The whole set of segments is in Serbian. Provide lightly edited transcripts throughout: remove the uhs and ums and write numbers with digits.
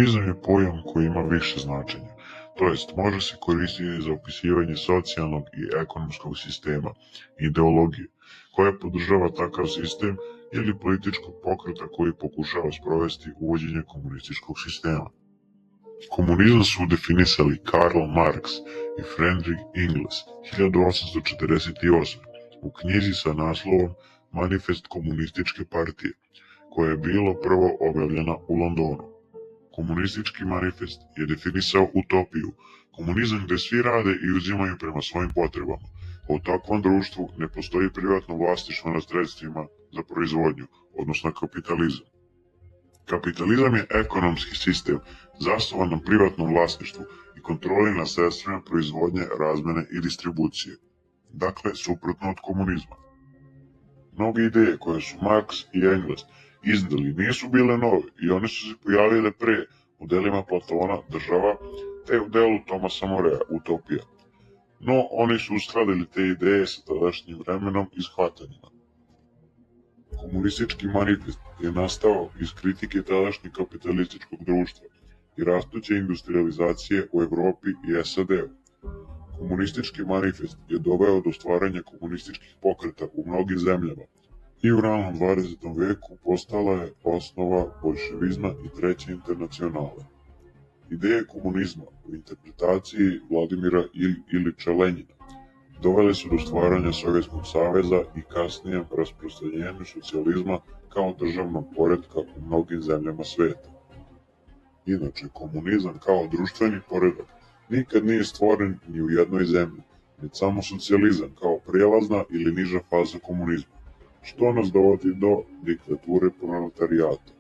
Komunizam je pojam koji ima više značenja, to jest može se koristiti za opisivanje socijalnog i ekonomskog sistema, ideologije, koja podržava takav sistem ili političkog pokreta koji pokušava sprovesti uvođenje komunističkog sistema. Komunizam su definisali Karl Marx i Friedrich Engels 1848. u knjizi sa naslovom Manifest komunističke partije, koja je bilo prvo objavljena u Londonu. Komunistički manifest je definisao utopiju, komunizam gde svi rade i uzimaju prema svojim potrebama, a u takvom društvu ne postoji privatno vlasništvo nad sredstvima za proizvodnju, odnosno kapitalizam. Kapitalizam je ekonomski sistem zasnovan na privatnom vlasništvu i kontroli nad sredstvima proizvodnje, razmene i distribucije. Dakle, suprotno od komunizma. Mnoge ideje koje su Marx i Engels izdali nisu bile nove i one su se pojavile pre u delima Platona Država te u delu Tomasa Morea Utopija. No, oni su uskladili te ideje sa tadašnjim vremenom i shvatanjima. Komunistički manifest je nastao iz kritike tadašnjeg kapitalističkog društva i rastuće industrializacije u Evropi i SAD-u. Komunistički manifest je doveo do stvaranja komunističkih pokreta u mnogim zemljama i u ranom 20. veku postala je osnova bolševizma i treće internacionale. Ideje komunizma u interpretaciji Vladimira Ilića Lenjina dovele su do stvaranja Sovjetskog saveza i kasnijem rasprostranjenju socijalizma kao državnog poretka u mnogim zemljama sveta. Inače, komunizam kao društveni poredak nikad nije stvoren ni u jednoj zemlji, već samo socijalizam kao prijelazna ili niža faza komunizma, što nas dovodi do diktature proletarijata.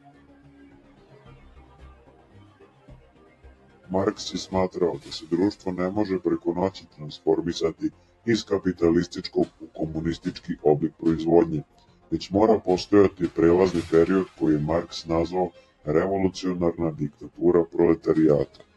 Marks je smatrao da se društvo ne može preko noći transformisati iz kapitalističkog u komunistički oblik proizvodnje, već mora postojati prelazni period koji je Marks nazvao revolucionarna diktatura proletarijata.